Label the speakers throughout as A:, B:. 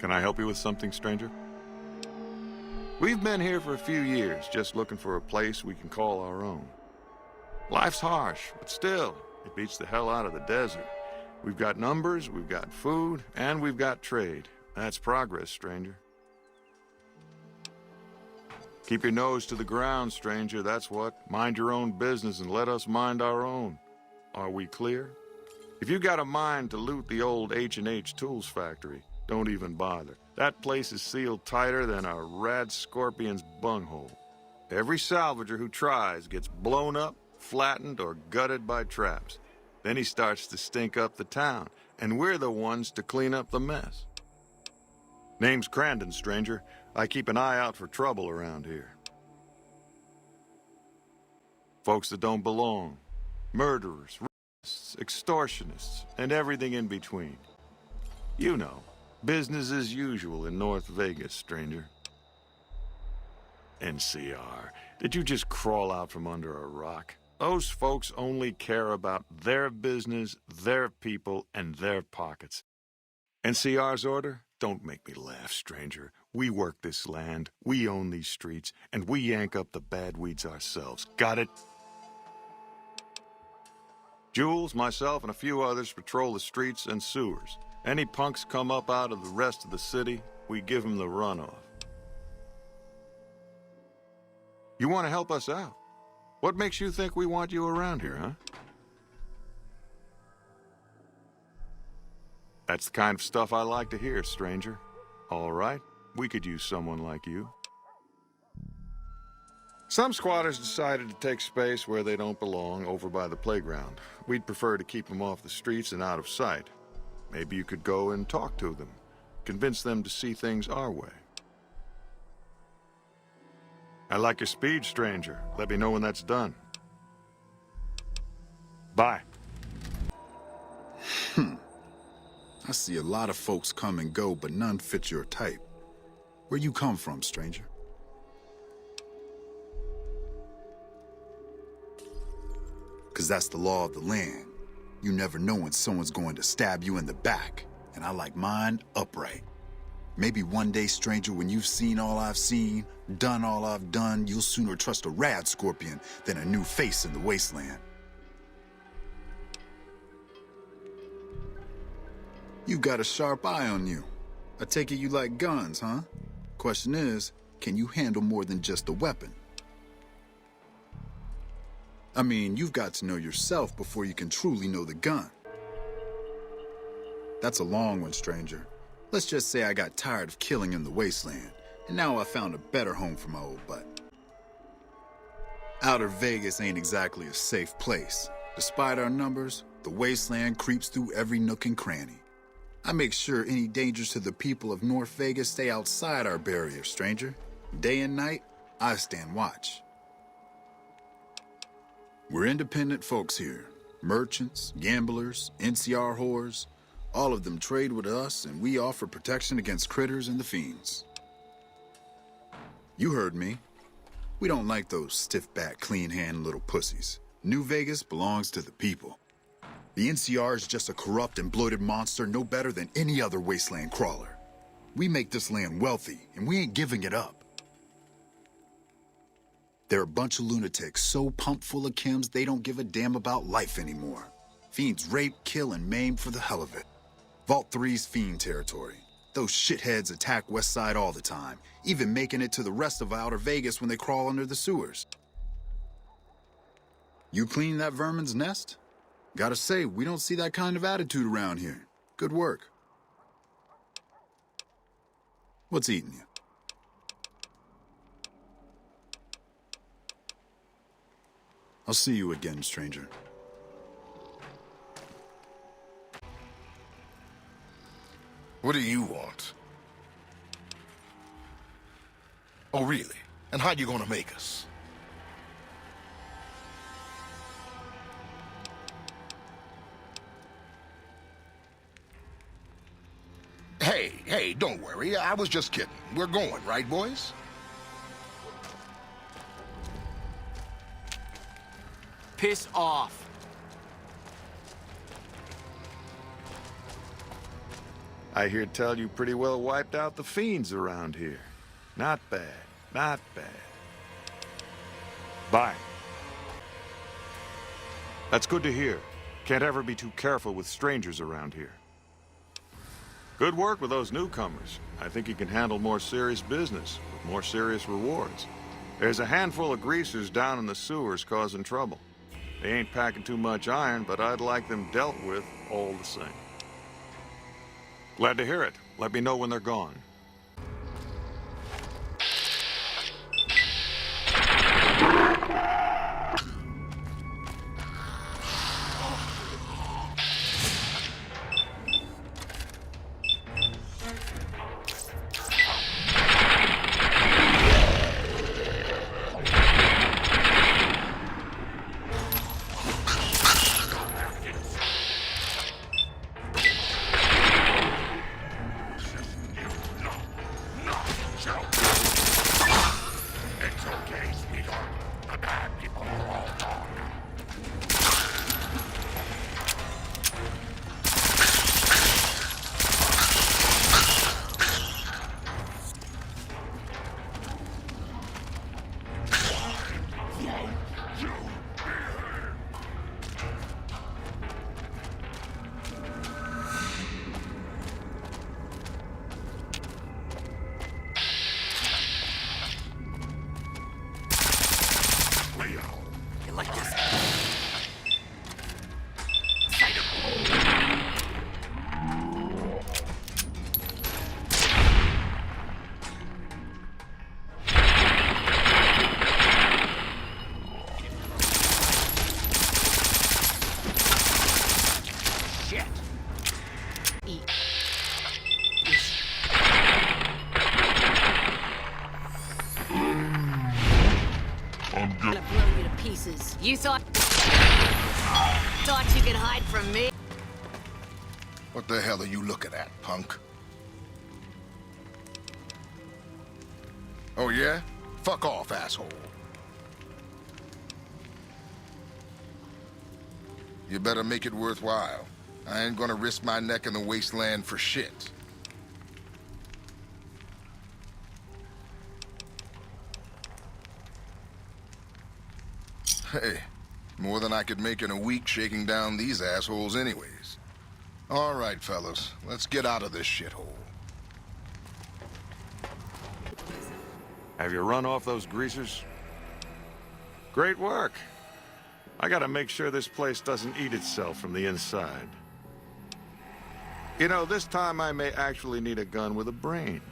A: Can I help you with something, stranger? We've been here for a few years, just looking for a place we can call our own. Life's harsh, but still, it beats the hell out of the desert. We've got numbers, we've got food, and we've got trade. That's progress, stranger. Keep your nose to the ground, stranger, that's what. Mind your own business and let us mind our own. Are we clear? If you got a mind to loot the old H&H Tools factory, don't even bother. That place is sealed tighter than a rad scorpion's bunghole. Every salvager who tries gets blown up, flattened, or gutted by traps. Then he starts to stink up the town, and we're the ones to clean up the mess. Name's Crandon, stranger. I keep an eye out for trouble around here. Folks that don't belong. Murderers, rapists, extortionists, and everything in between. You know, business as usual in North Vegas, stranger. NCR, did you just crawl out from under a rock? Those folks only care about their business, their people, and their pockets. NCR's order? Don't make me laugh, stranger. We work this land, we own these streets, and we yank up the bad weeds ourselves. Got it? Jules, myself, and a few others patrol the streets and sewers. Any punks come up out of the rest of the city, we give them the runoff. You want to help us out? What makes you think we want you around here, huh? That's the kind of stuff I like to hear, stranger. All right, we could use someone like you. Some squatters decided to take space where they don't belong over by the playground. We'd prefer to keep them off the streets and out of sight. Maybe you could go and talk to them, convince them to see things our way. I like your speed, stranger. Let me know when that's done. Bye.
B: I see a lot of folks come and go, but none fit your type. Where you come from, stranger? Because that's the law of the land. You never know when someone's going to stab you in the back, and I like mine upright. Maybe one day, stranger, when you've seen all I've seen, done all I've done, you'll sooner trust a rad scorpion than a new face in the wasteland. You got a sharp eye on you. I take it you like guns, huh? Question is, can you handle more than just a weapon? I mean, you've got to know yourself before you can truly know the gun. That's a long one, stranger. Let's just say I got tired of killing in the wasteland, and now I found a better home for my old butt. Outer Vegas ain't exactly a safe place. Despite our numbers, the wasteland creeps through every nook and cranny. I make sure any dangers to the people of North Vegas stay outside our barrier, stranger. Day and night, I stand watch. We're independent folks here. Merchants, gamblers, NCR whores. All of them trade with us, and we offer protection against critters and the fiends. You heard me. We don't like those stiff-backed, clean-handed little pussies. New Vegas belongs to the people. The NCR is just a corrupt and bloated monster no better than any other wasteland crawler. We make this land wealthy, and we ain't giving it up. They're a bunch of lunatics so pumped full of chems they don't give a damn about life anymore. Fiends rape, kill, and maim for the hell of it. Vault 3's fiend territory. Those shitheads attack West Side all the time, even making it to the rest of Outer Vegas when they crawl under the sewers. You clean that vermin's nest? Gotta say, we don't see that kind of attitude around here. Good work. What's eating you? I'll see you again, stranger.
C: What do you want? Oh, really? And how you gonna make us? Hey, don't worry. I was just kidding. We're going, right, boys?
D: Piss off.
A: I hear tell you pretty well wiped out the fiends around here. Not bad, not bad. Bye. That's good to hear. Can't ever be too careful with strangers around here. Good work with those newcomers. I think you can handle more serious business with more serious rewards. There's a handful of greasers down in the sewers causing trouble. They ain't packing too much iron, but I'd like them dealt with all the same. Glad to hear it. Let me know when they're gone.
D: You thought you could hide from me?
C: What the hell are you looking at, punk? Oh, yeah? Fuck off, asshole. You better make it worthwhile. I ain't gonna risk my neck in the wasteland for shit. Hey, more than I could make in a week shaking down these assholes anyways. All right, fellas, let's get out of this shithole.
A: Have you run off those greasers? Great work. I gotta make sure this place doesn't eat itself from the inside. You know, this time I may actually need a gun with a brain.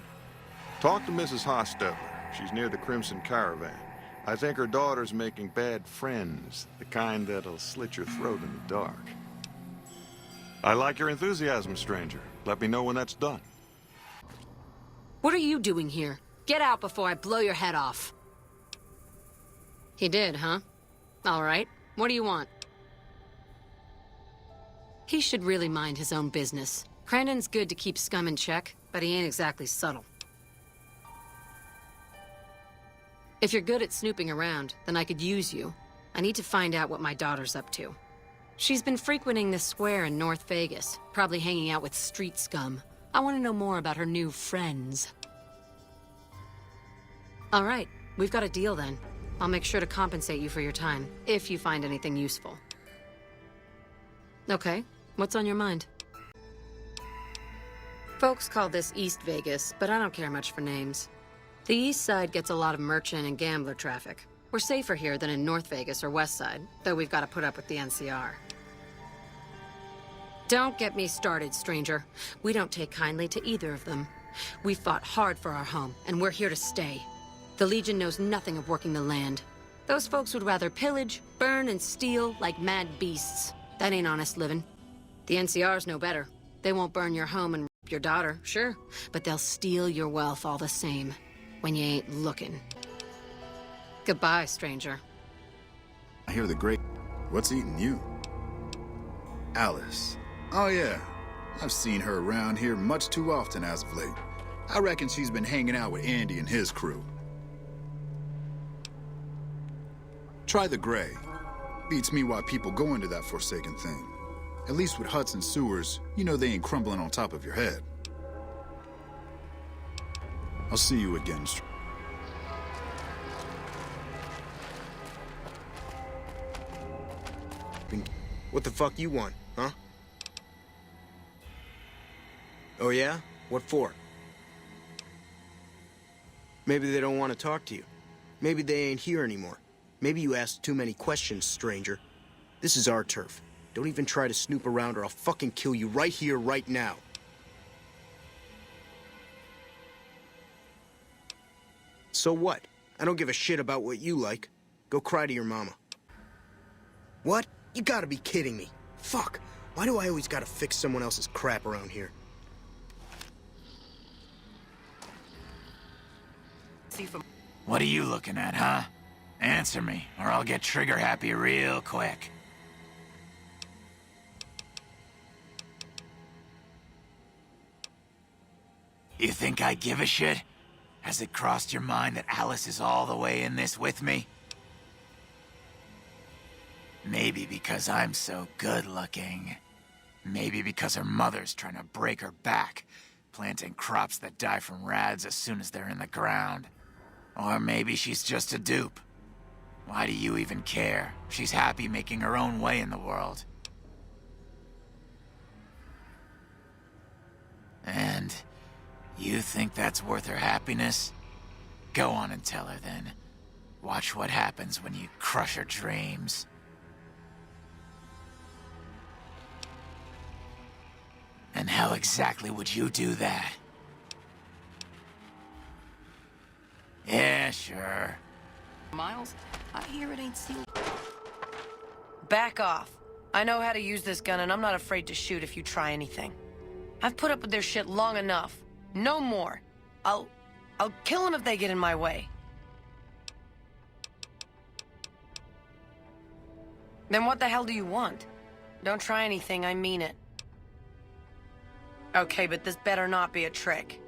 A: Talk to Mrs. Hostetler. She's near the Crimson Caravan. I think her daughter's making bad friends, the kind that'll slit your throat in the dark. I like your enthusiasm, stranger. Let me know when that's done.
D: What are you doing here? Get out before I blow your head off. He did, huh? All right. What do you want? He should really mind his own business. Crandon's good to keep scum in check, but he ain't exactly subtle. If you're good at snooping around, then I could use you. I need to find out what my daughter's up to. She's been frequenting this square in North Vegas, probably hanging out with street scum. I want to know more about her new friends. All right, we've got a deal then. I'll make sure to compensate you for your time, if you find anything useful. Okay, what's on your mind? Folks call this East Vegas, but I don't care much for names. The East Side gets a lot of merchant and gambler traffic. We're safer here than in North Vegas or West Side, though we've got to put up with the NCR. Don't get me started, stranger. We don't take kindly to either of them. We fought hard for our home, and we're here to stay. The Legion knows nothing of working the land. Those folks would rather pillage, burn, and steal like mad beasts. That ain't honest living. The NCR's no better. They won't burn your home and rape your daughter, sure, but they'll steal your wealth all the same. When you ain't looking. Goodbye, stranger.
B: I hear the great... What's eating you? Alice. Oh, yeah. I've seen her around here much too often as of late. I reckon she's been hanging out with Andy and his crew. Try the Gray. Beats me why people go into that forsaken thing. At least with huts and sewers, you know they ain't crumbling on top of your head. I'll see you again,
E: What the fuck you want, huh? Oh yeah? What for? Maybe they don't want to talk to you. Maybe they ain't here anymore. Maybe you asked too many questions, stranger. This is our turf. Don't even try to snoop around or I'll fucking kill you right here, right now. So what? I don't give a shit about what you like. Go cry to your mama. What? You gotta be kidding me. Fuck. Why do I always gotta fix someone else's crap around here?
F: What are you looking at, huh? Answer me, or I'll get trigger happy real quick. You think I give a shit? Has it crossed your mind that Alice is all the way in this with me? Maybe because I'm so good-looking. Maybe because her mother's trying to break her back, planting crops that die from rads as soon as they're in the ground. Or maybe she's just a dupe. Why do you even care? She's happy making her own way in the world. And you think that's worth her happiness? Go on and tell her then. Watch what happens when you crush her dreams. And how exactly would you do that? Yeah, sure.
G: Miles, I hear it ain't sealed. Back off. I know how to use this gun, and I'm not afraid to shoot if you try anything. I've put up with their shit long enough. No more. I'll kill them if they get in my way. Then what the hell do you want? Don't try anything, I mean it. Okay, but this better not be a trick.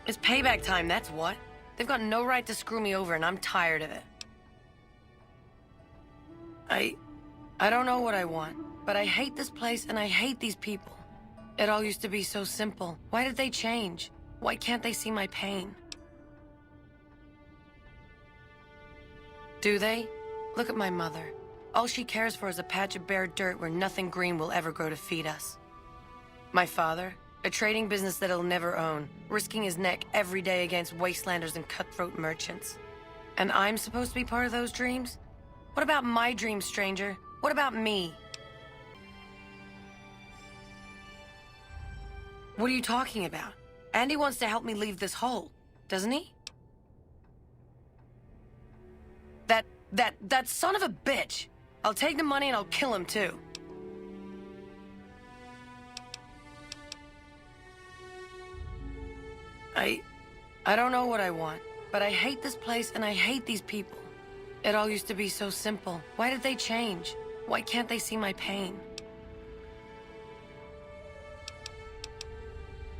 G: It's payback time, that's what. They've got no right to screw me over, and I'm tired of it. I don't know what I want, but I hate this place and I hate these people. It all used to be so simple. Why did they change? Why can't they see my pain? Do they? Look at my mother. All she cares for is a patch of bare dirt where nothing green will ever grow to feed us. My father, a trading business that he'll never own, risking his neck every day against wastelanders and cutthroat merchants. And I'm supposed to be part of those dreams? What about my dreams, stranger? What about me? What are you talking about? Andy wants to help me leave this hole, doesn't he? That son of a bitch! I'll take the money and I'll kill him too. I don't know what I want, but I hate this place and I hate these people. It all used to be so simple. Why did they change? Why can't they see my pain?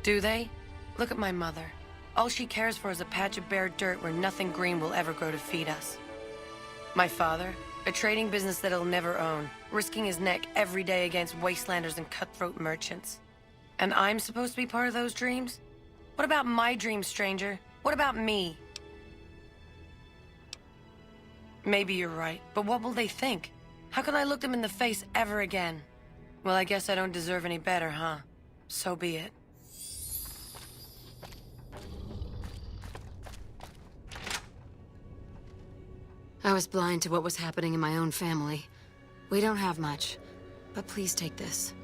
G: Do they? Look at my mother. All she cares for is a patch of bare dirt where nothing green will ever grow to feed us. My father, a trading business that he'll never own, risking his neck every day against wastelanders and cutthroat merchants. And I'm supposed to be part of those dreams? What about my dreams, stranger? What about me? Maybe you're right, but what will they think? How can I look them in the face ever again? Well, I guess I don't deserve any better, huh? So be it.
D: I was blind to what was happening in my own family. We don't have much, but please take this.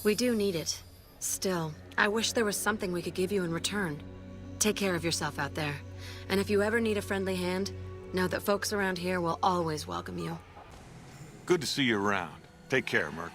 D: We do need it. Still, I wish there was something we could give you in return. Take care of yourself out there. And if you ever need a friendly hand, know that folks around here will always welcome you.
A: Good to see you around. Take care, Merc.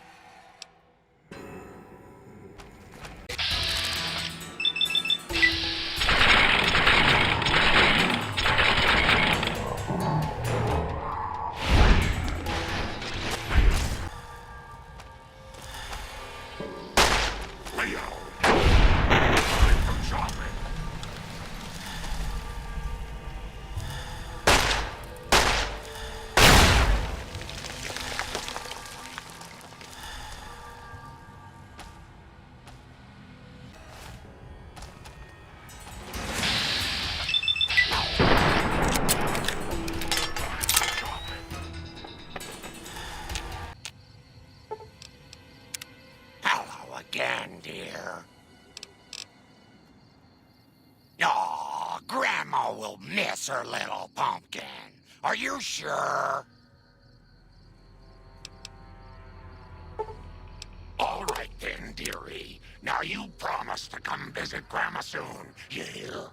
H: answer, little pumpkin. Are you sure? All right then, dearie. Now you promise to come visit Grandma soon, you hear?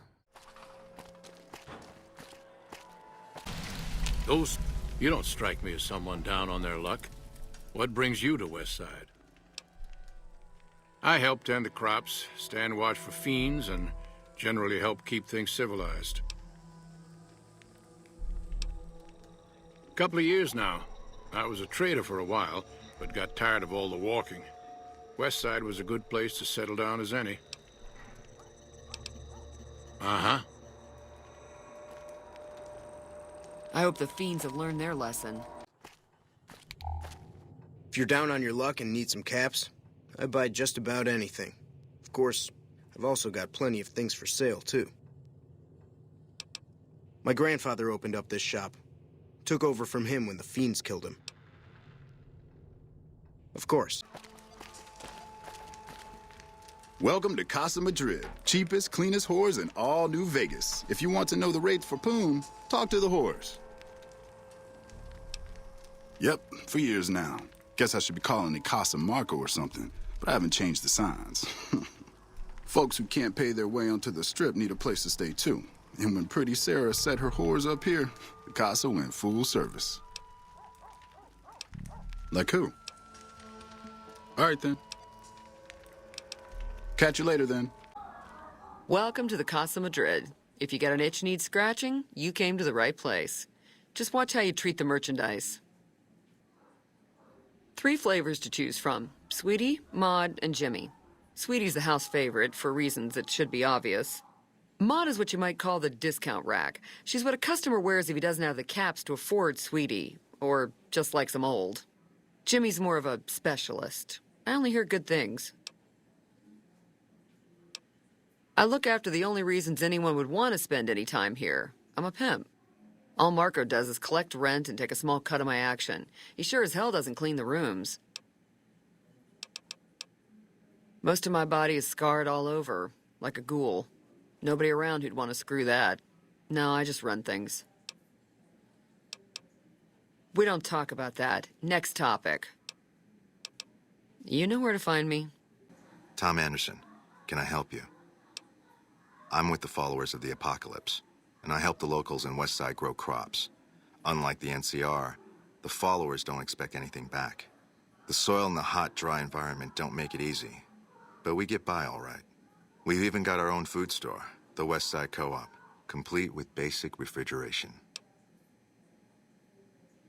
I: Ghost, you don't strike me as someone down on their luck. What brings you to Westside? I help tend the crops, stand watch for fiends, and generally help keep things civilized. Couple of years now. I was a trader for a while, but got tired of all the walking. Westside was a good place to settle down as any. Uh-huh.
J: I hope the fiends have learned their lesson.
E: If you're down on your luck and need some caps, I buy just about anything. Of course, I've also got plenty of things for sale, too. My grandfather opened up this shop. Took over from him when the fiends killed him. Of course.
B: Welcome to Casa Madrid. Cheapest, cleanest whores in all New Vegas. If you want to know the rates for Poon, talk to the whores. Yep, for years now. Guess I should be calling it Casa Marco or something, but I haven't changed the signs. Folks who can't pay their way onto the strip need a place to stay too. And when Pretty Sarah set her whores up here, the Casa went full service. Like who? All right then. Catch you later then.
J: Welcome to the Casa Madrid. If you got an itch needs scratching, you came to the right place. Just watch how you treat the merchandise. 3 flavors to choose from: Sweetie, Maud, and Jimmy. Sweetie's the house favorite for reasons that should be obvious. Maud is what you might call the discount rack. She's what a customer wears if he doesn't have the caps to afford Sweetie, or just likes them old. Jimmy's more of a specialist. I only hear good things. I look after the only reasons anyone would want to spend any time here. I'm a pimp. All Marco does is collect rent and take a small cut of my action. He sure as hell doesn't clean the rooms. Most of my body is scarred all over, like a ghoul. Nobody around who'd want to screw that. No, I just run things. We don't talk about that. Next topic. You know where to find me.
K: Tom Anderson. Can I help you? I'm with the followers of the Apocalypse, and I help the locals in Westside grow crops. Unlike the NCR, the followers don't expect anything back. The soil and the hot, dry environment don't make it easy, but we get by all right. We've even got our own food store, the Westside Co-op, complete with basic refrigeration.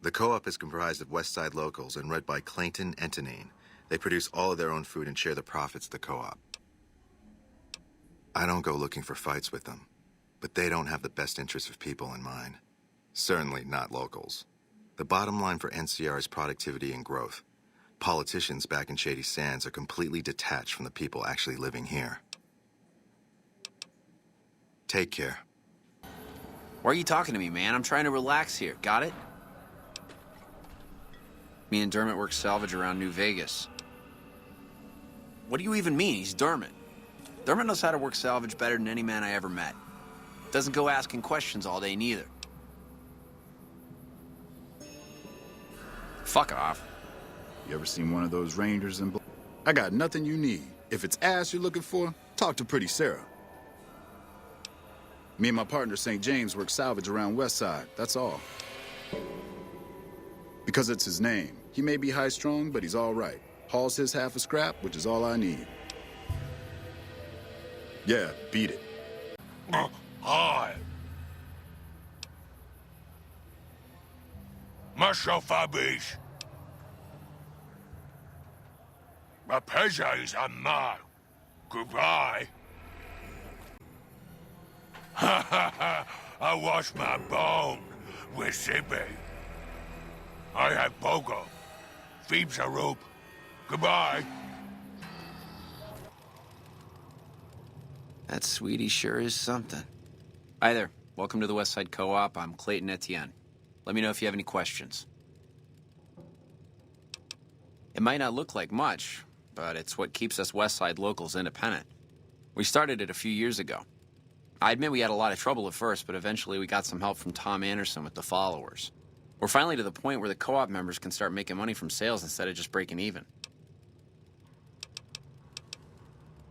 K: The co-op is comprised of Westside locals and run by Clayton Entenine. They produce all of their own food and share the profits of the co-op. I don't go looking for fights with them, but they don't have the best interests of people in mind. Certainly not locals. The bottom line for NCR is productivity and growth. Politicians back in Shady Sands are completely detached from the people actually living here. Take care.
L: Why are you talking to me, man? I'm trying to relax here. Got it? Me and Dermot work salvage around New Vegas. What do you even mean? He's Dermot. Dermot knows how to work salvage better than any man I ever met. Doesn't go asking questions all day, neither. Fuck off.
B: You ever seen one of those Rangers in black? I got nothing you need. If it's ass you're looking for, talk to Pretty Sarah. Me and my partner, St. James, work salvage around Westside, that's all. Because it's his name. He may be high-strung, but he's all right. Hauls his half a scrap, which is all I need. Yeah, beat it.
H: Hi. Mucho fabrice. My pleasure is mine. Goodbye. Ha ha ha! I wash my bone with Sippy. I have Pogo. Phoebes a rope. Goodbye.
L: That Sweetie sure is something. Hi there. Welcome to the Westside Co-op. I'm Clayton Etienne. Let me know if you have any questions. It might not look like much, but it's what keeps us Westside locals independent. We started it a few years ago. I admit we had a lot of trouble at first, but eventually we got some help from Tom Anderson with the followers. We're finally to the point where the co-op members can start making money from sales instead of just breaking even.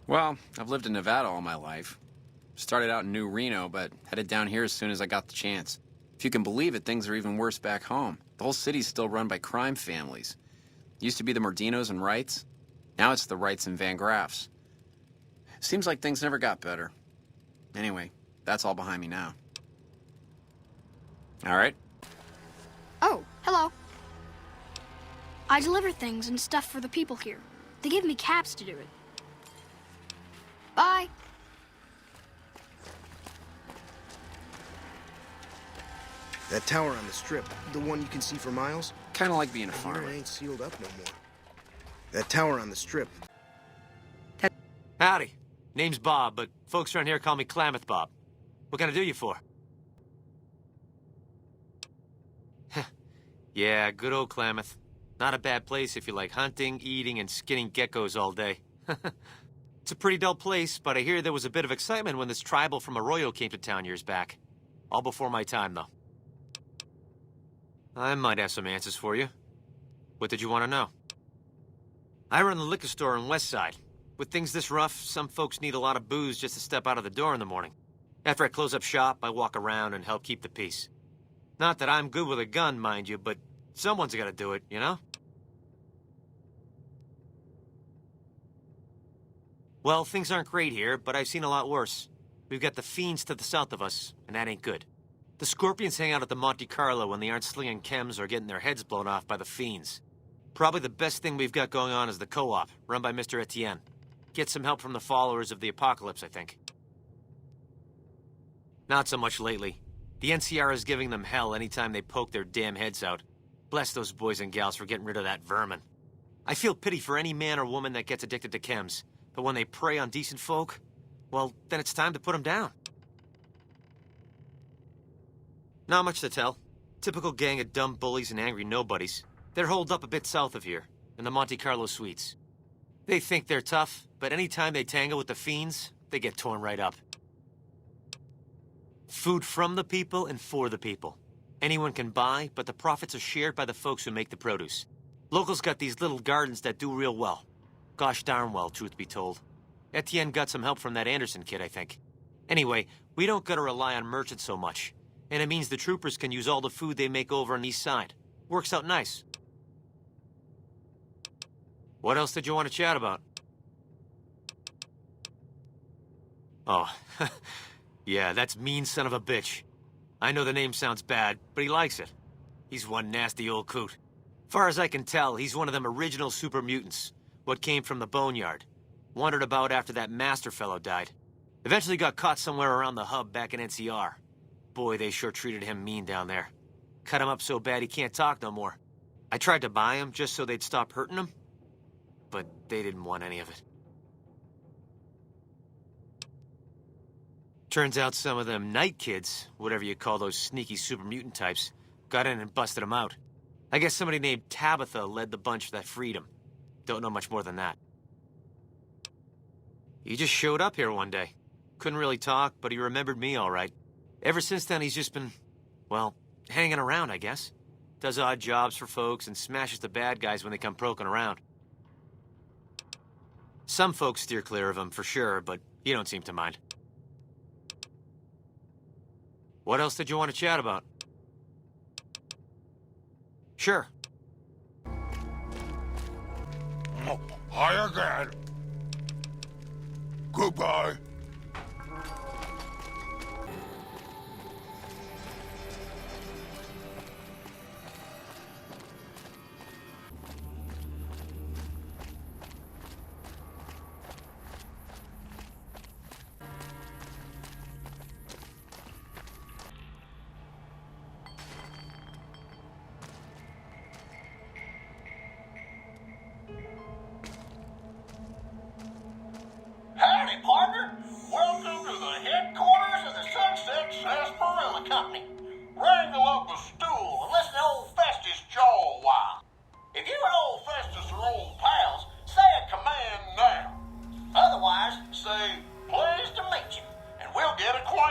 L: Well, I've lived in Nevada all my life. Started out in New Reno, but headed down here as soon as I got the chance. If you can believe it, things are even worse back home. The whole city's still run by crime families. Used to be the Mordinos and Wrights. Now it's the Wrights and Van Graffs. Seems like things never got better. Anyway, that's all behind me now. All right?
M: Oh, hello. I deliver things and stuff for the people here. They give me cabs to do it. Bye.
E: That tower on the strip, the one you can see for miles?
L: Kind of like being a
E: It
L: farmer.
E: ain't sealed up no more. That tower on the strip.
N: Howdy. Name's Bob, but folks around here call me Klamath Bob. What can I do you for? Yeah, good old Klamath. Not a bad place if you like hunting, eating, and skinning geckos all day. It's a pretty dull place, but I hear there was a bit of excitement when this tribal from Arroyo came to town years back. All before my time, though. I might have some answers for you. What did you want to know? I run the liquor store on West Side. With things this rough, some folks need a lot of booze just to step out of the door in the morning. After I close up shop, I walk around and help keep the peace. Not that I'm good with a gun, mind you, but someone's gotta do it, you know? Well, things aren't great here, but I've seen a lot worse. We've got the fiends to the south of us, and that ain't good. The Scorpions hang out at the Monte Carlo when they aren't slinging chems or getting their heads blown off by the fiends. Probably the best thing we've got going on is the co-op, run by Mr. Etienne. Get some help from the followers of the apocalypse, I think. Not so much lately. The NCR is giving them hell anytime they poke their damn heads out. Bless those boys and gals for getting rid of that vermin. I feel pity for any man or woman that gets addicted to chems, but when they prey on decent folk, well, then it's time to put them down. Not much to tell. Typical gang of dumb bullies and angry nobodies. They're holed up a bit south of here, in the Monte Carlo suites. They think they're tough, but anytime they tangle with the fiends, they get torn right up. Food from the people and for the people. Anyone can buy, but the profits are shared by the folks who make the produce. Locals got these little gardens that do real well. Gosh darn well, truth be told. Etienne got some help from that Anderson kid, I think. Anyway, we don't gotta rely on merchants so much. And it means the troopers can use all the food they make over on the east side. Works out nice. What else did you want to chat about? Oh, yeah, that's mean son of a bitch. I know the name sounds bad, but he likes it. He's one nasty old coot. Far as I can tell, he's one of them original super mutants. What came from the Boneyard. Wandered about after that master fellow died. Eventually got caught somewhere around the hub back in NCR. Boy, they sure treated him mean down there. Cut him up so bad he can't talk no more. I tried to buy him just so they'd stop hurting him, but they didn't want any of it. Turns out some of them night kids, whatever you call those sneaky super mutant types, got in and busted him out. I guess somebody named Tabitha led the bunch that freed him. Don't know much more than that. He just showed up here one day. Couldn't really talk, but he remembered me all right. Ever since then, he's just been, well, hanging around, I guess. Does odd jobs for folks and smashes the bad guys when they come poking around. Some folks steer clear of him, for sure, but you don't seem to mind. What else did you want to chat about? Sure.
H: Oh, hi again. Goodbye.
O: Howdy, partner. Welcome to the headquarters of the Sunset Sarsaparilla Company. Wrangle up a stool and listen to old Festus jaw a while. If you and old Festus are old pals, say a command now. Otherwise, say, pleased to meet you, and we'll get acquainted.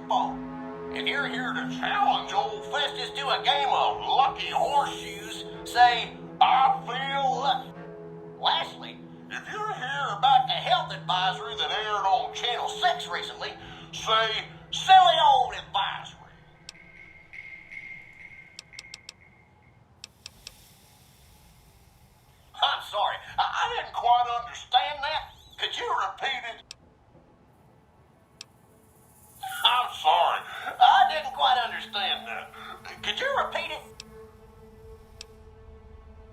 O: fall. If you're here to challenge old Festus to a game of lucky horseshoes, say, I feel lucky. Lastly, if you're here about the health advisory that aired on Channel 6 recently, say, silly old advisory. I'm sorry, I didn't quite understand that. Could you repeat it? I'm sorry, I didn't quite understand that. Could you repeat it?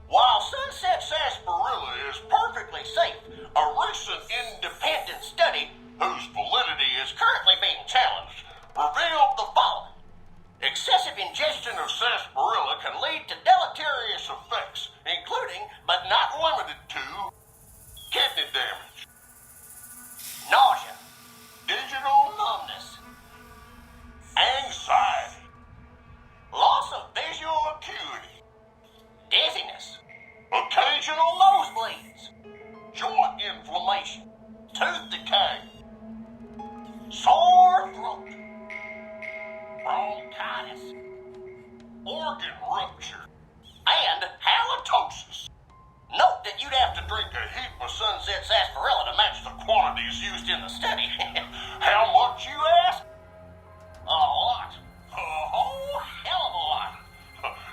O: While Sunset Sarsaparilla is perfectly safe, a recent independent study, whose validity is currently being challenged, revealed the following. Excessive ingestion of sarsaparilla can lead to deleterious effects, including, but not limited to, kidney damage, nausea, digital numbness, anxiety, loss of visual acuity, dizziness, occasional nosebleeds, joint inflammation, tooth decay, sore throat, bronchitis, organ rupture, and halitosis. Note that you'd have to drink a heap of Sunset Sarsaparilla to match the quantities used in the study. How much, you ask? A lot. A whole hell of a lot.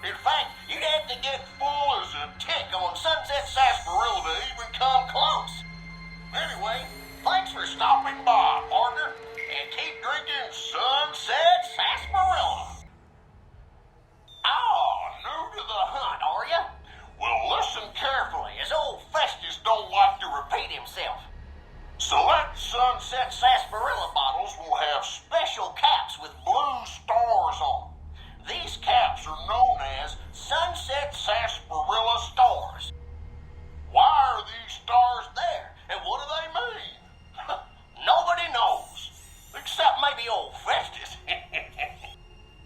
O: In fact, you'd have to get full as a tick on Sunset Sarsaparilla to even come close. Anyway, thanks for stopping by, partner, and keep drinking Sunset Sarsaparilla. Oh, new to the hunt, are ya? Well, listen carefully, as old Festus don't like to repeat himself. Select Sunset Sarsaparilla bottles will have special caps with blue stars on them. These caps are known as Sunset Sarsaparilla stars. Why are these stars there, and what do they mean? Nobody knows, except maybe old Festus.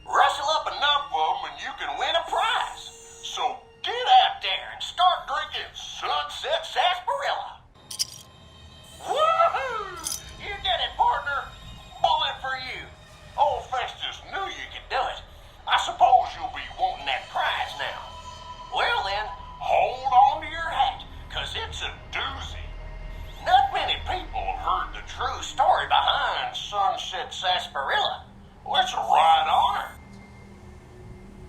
O: Rustle up enough of them and you can win a prize. So get out there and start drinking Sunset Sarsaparilla. Woohoo! You did it, partner. Bullet for you. Old Festus knew you could do it. I suppose you'll be wanting that prize now. Well then, hold on to your hat, 'cause it's a doozy. Not many people have heard the true story behind Sunset Sarsaparilla. Well, it's a right honor.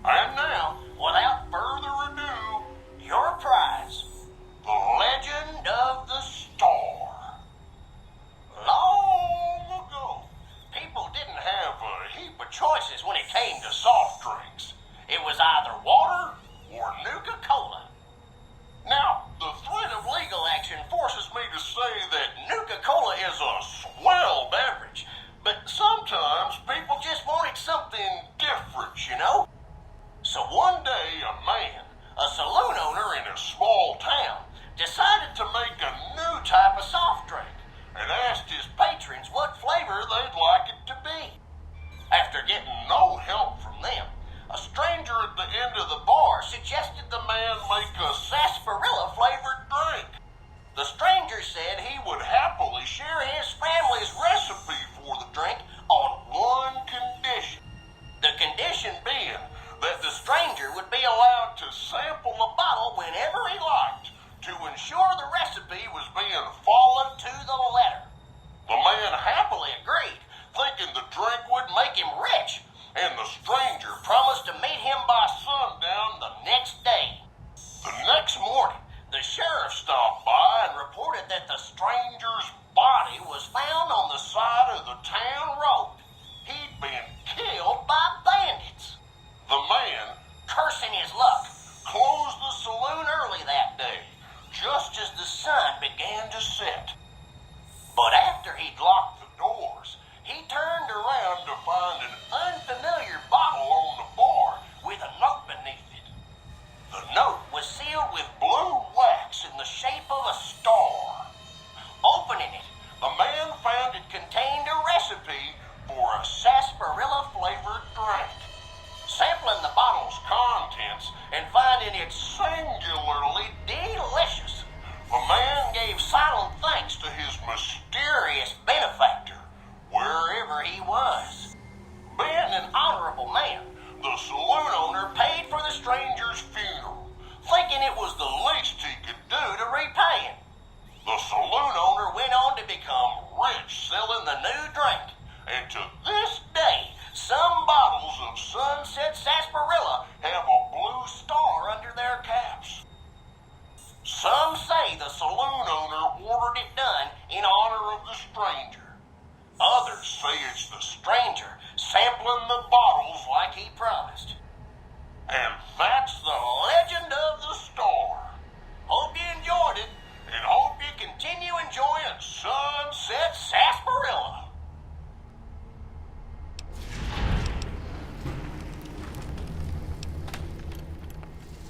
O: And now, without further ado, your prize, the Legend of the Star. Long ago, people didn't have a heap of choices when it came to soft drinks. It was either water or Nuka-Cola. Now, the threat of legal action forces me to say that Nuka-Cola is a swell beverage, but sometimes people just wanted something different, you know? So one day, a man, a saloon owner in a small town, decided to make a new type of soft drink and asked his patrons what flavor they'd like it to be. After getting no help from them, a stranger at the end of the bar suggested the man make a sarsaparilla-flavored drink. The stranger said he would happily share his family's recipe for the drink on one condition. The condition being that the stranger would be allowed to sample the bottle whenever he liked to ensure the recipe was being followed to the letter. The man happily agreed, thinking the drink would make him rich, and the stranger promised to meet him by sundown the next day. The next morning, the sheriff stopped by and reported that the stranger's body was found on the side of the town road. He'd been killed by bandits. The man, cursing his luck, closed the saloon early that day, just as the sun began to set. But after he'd locked the doors, he turned around to find an unfamiliar bottle an honorable man, the saloon owner paid for the stranger's funeral, thinking it was the least he could do to repay him. The saloon owner went on to become rich selling the new drink, and to this day, some bottles of Sunset Sarsaparilla have a blue star under their caps. Some say the saloon owner ordered it done in honor of the stranger. Others say it's the stranger sampling the bottles like he promised. And that's the legend of the star. Hope you enjoyed it, and hope you continue enjoying Sunset Sarsaparilla.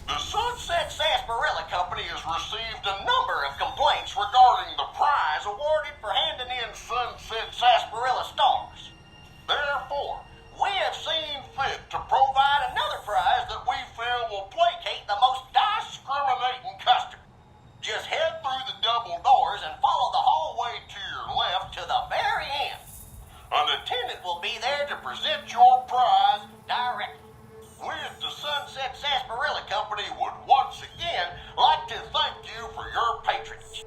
O: The Sunset Sarsaparilla Company has received a number of complaints regarding the prize awarded for handing in Sunset Sarsaparilla stars. Therefore, we have seen fit to provide another prize that we feel will placate the most discriminating customer. Just head through the double doors and follow the hallway to your left to the very end. An attendant will be there to present your prize directly. We at the Sunset Sarsaparilla Company would once again like to thank you for your patronage.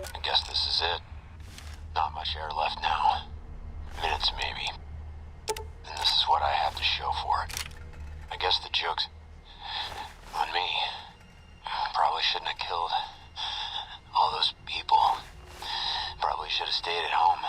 P: I guess this is it. Not much air left now. Minutes, maybe. And this is what I have to show for it. I guess the joke's on me. Probably shouldn't have killed all those people. Probably should have stayed at home.